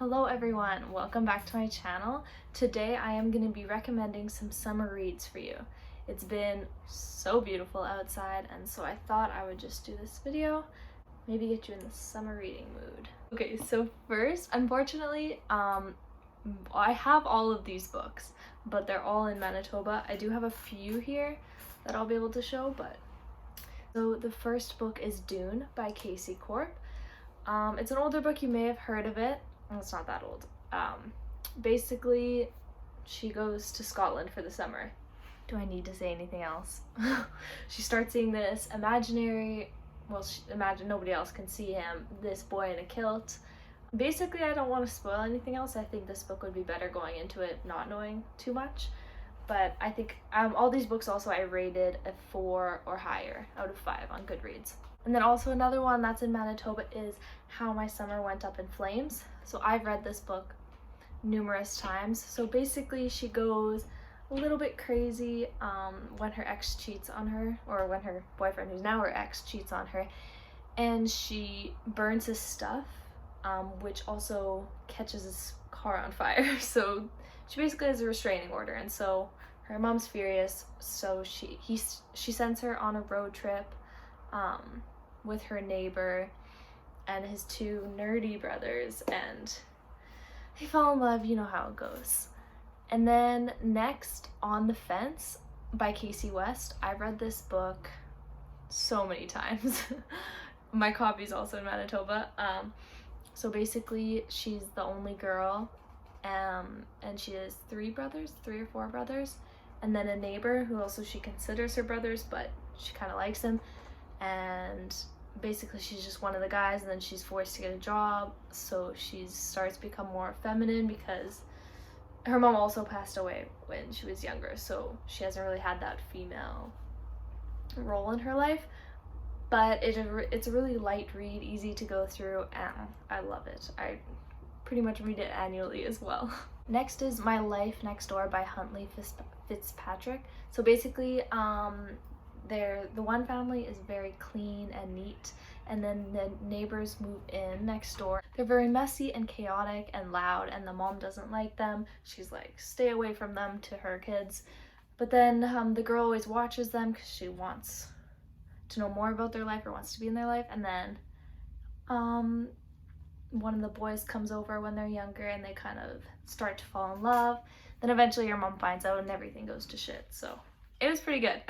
Hello everyone, welcome back to my channel. Today I am going to be recommending some summer reads for you. It's been so beautiful outside, and so I thought I would just do this video, maybe get you in the summer reading mood. Okay, so first, unfortunately, I have all of these books, but they're all in Manitoba. I do have a few here that I'll be able to show, but so the first book is Dune by Casey Corp. It's an older book, you may have heard of it. Well, it's not that old. Basically, she goes to Scotland for the summer. Do I need to say anything else? She starts seeing this imaginary, imagine nobody else can see him, this boy in a kilt. Basically, I don't want to spoil anything else. I think this book would be better going into it not knowing too much. But I think all these books also I rated a 4 or higher out of 5 on Goodreads. And then also another one that's in Manitoba is How My Summer Went Up in Flames. So I've read this book numerous times. So basically she goes a little bit crazy when her ex cheats on her, or when her boyfriend, who's now her ex, cheats on her, and she burns his stuff, which also catches his car on fire. So she basically has a restraining order, and so her mom's furious, so she sends her on a road trip with her neighbor and his 2 nerdy brothers, and they fall in love, you know how it goes. And then next, On the Fence by Casey West. I've read this book so many times. My copy's also in Manitoba. So basically she's the only girl, and she has 3 or 4 brothers, and then a neighbor who also she considers her brothers, but she kind of likes him. And basically she's just one of the guys, and then she's forced to get a job, so she starts to become more feminine because her mom also passed away when she was younger, so she hasn't really had that female role in her life. But it's a really light read, easy to go through, and I love it. I pretty much read it annually as well. Next is My Life Next Door by Huntley Fitzpatrick. So basically the one family is very clean and neat, and then the neighbors move in next door. They're very messy and chaotic and loud, and the mom doesn't like them. She's like, stay away from them to her kids. But then the girl always watches them because she wants to know more about their life or wants to be in their life. And then one of the boys comes over when they're younger, and they kind of start to fall in love. Then eventually your mom finds out and everything goes to shit. So it was pretty good.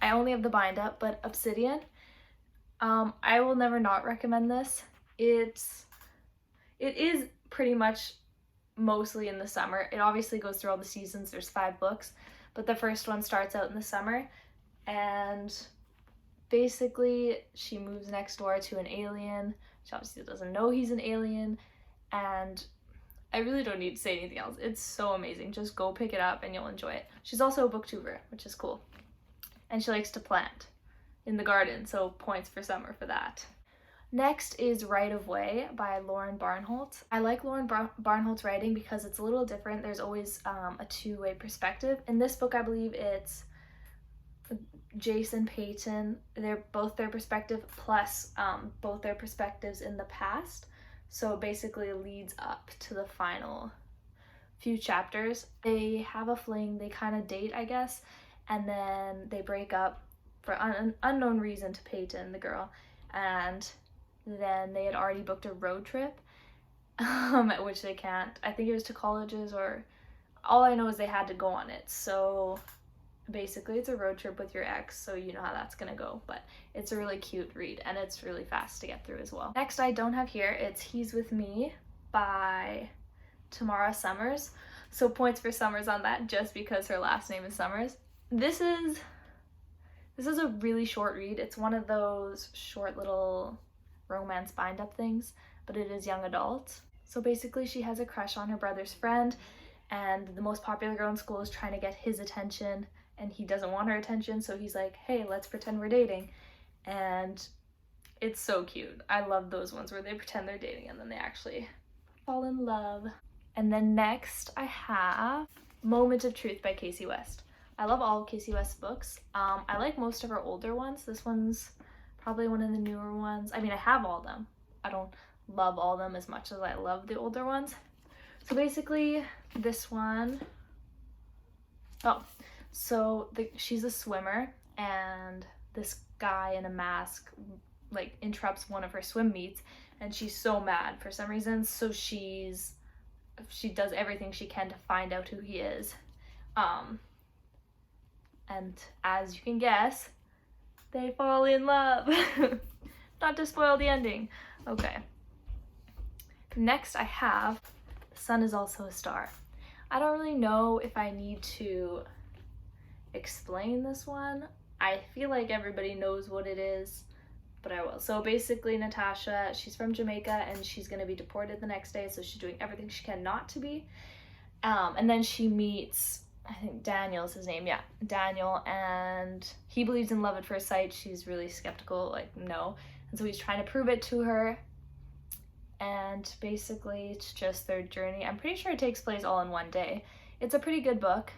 I only have the bind up, but Obsidian, I will never not recommend this. It is pretty much mostly in the summer. It obviously goes through all the seasons. There's 5 books, but the first one starts out in the summer, and basically she moves next door to an alien. She obviously doesn't know he's an alien, and I really don't need to say anything else. It's so amazing. Just go pick it up and you'll enjoy it. She's also a booktuber, which is cool. And she likes to plant in the garden, so points for summer for that. Next is Right of Way by Lauren Barnholt. I like Lauren Barnholt's writing because it's a little different. There's always a 2-way perspective. In this book, I believe it's Jason Peyton. They're both their perspective plus both their perspectives in the past. So basically it leads up to the final few chapters. They have a fling, they kind of date, I guess, and then they break up for an unknown reason to Peyton, the girl, and then they had already booked a road trip, which they can't. I think it was to colleges, or all I know is they had to go on it. So basically it's a road trip with your ex, so you know how that's gonna go, but it's a really cute read and it's really fast to get through as well. Next I don't have here, it's He's With Me by Tamara Summers. So points for Summers on that just because her last name is Summers. This is a really short read. It's one of those short little romance bind up things, but it is young adult. So basically she has a crush on her brother's friend, and the most popular girl in school is trying to get his attention, and he doesn't want her attention, so he's like, hey, let's pretend we're dating. And it's so cute. I love those ones where they pretend they're dating and then they actually fall in love. And then next I have Moment of Truth by Casey West. I love all of Casey West's books. I like most of her older ones. This one's probably one of the newer ones. I mean, I have all of them. I don't love all of them as much as I love the older ones. So basically this one, she's a swimmer, and this guy in a mask like interrupts one of her swim meets, and she's so mad for some reason, so she does everything she can to find out who he is. And as you can guess, they fall in love. Not to spoil the ending. Okay. Next I have The Sun Is Also a Star. I don't really know if I need to explain this one. I feel like everybody knows what it is, but I will. So basically Natasha, she's from Jamaica and she's gonna be deported the next day, so she's doing everything she can not to be. And then she meets, I think Daniel's his name, yeah, Daniel, and he believes in love at first sight. She's really skeptical, like no. And so he's trying to prove it to her. And basically it's just their journey. I'm pretty sure it takes place all in one day. It's a pretty good book.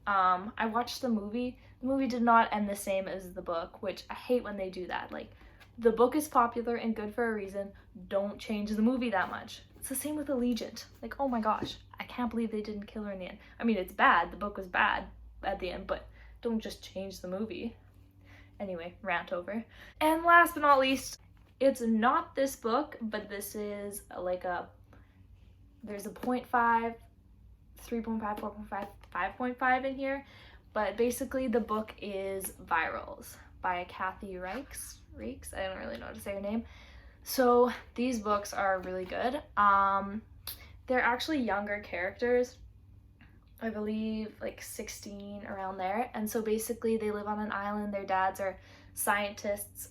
I watched the movie. The movie did not end the same as the book, which I hate when they do that. Like, the book is popular and good for a reason. Don't change the movie that much. It's the same with Allegiant. Like, oh my gosh, I can't believe they didn't kill her in the end. I mean, it's bad. The book was bad at the end, but don't just change the movie. Anyway, rant over. And last but not least, it's not this book, but this is like there's a 0.5, 3.5, 4.5, 5.5 in here. But basically the book is Virals by Kathy Reichs. I don't really know how to say her name. So these books are really good. They're actually younger characters, I believe like 16, around there. And so basically they live on an island. Their dads are scientists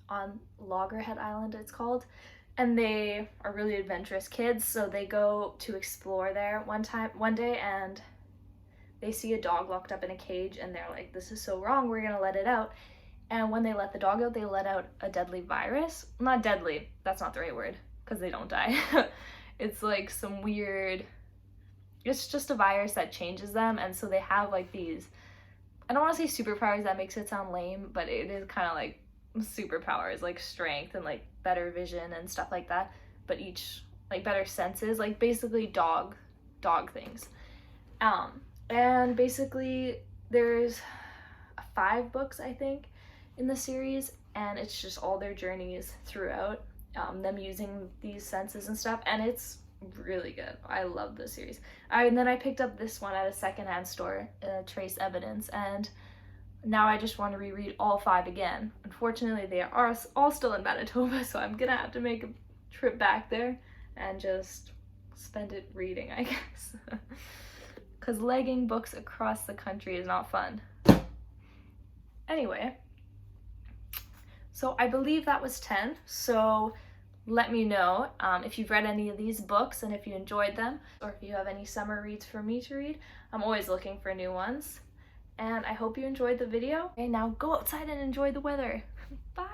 on Loggerhead Island, it's called. And they are really adventurous kids, so they go to explore there one day, and they see a dog locked up in a cage, and they're like, this is so wrong, we're gonna let it out. And when they let the dog out, they let out a deadly virus. Not deadly, that's not the right word, because they don't die. It's like some weird, it's just a virus that changes them, and so they have like these, I don't want to say superpowers, that makes it sound lame, but it is kind of like superpowers, like strength and like better vision and stuff like that, but each like better senses, like basically dog things. And basically there's 5 books I think in the series, and it's just all their journeys throughout, them using these senses and stuff, and it's really good. I love this series. And then I picked up this one at a secondhand store, Trace Evidence, and now I just want to reread all 5 again. Unfortunately, they are all still in Manitoba, so I'm gonna have to make a trip back there and just spend it reading, I guess. Because legging books across the country is not fun. Anyway, so I believe that was 10, so let me know if you've read any of these books and if you enjoyed them, or if you have any summer reads for me to read. I'm always looking for new ones. And I hope you enjoyed the video. Okay, now go outside and enjoy the weather. Bye!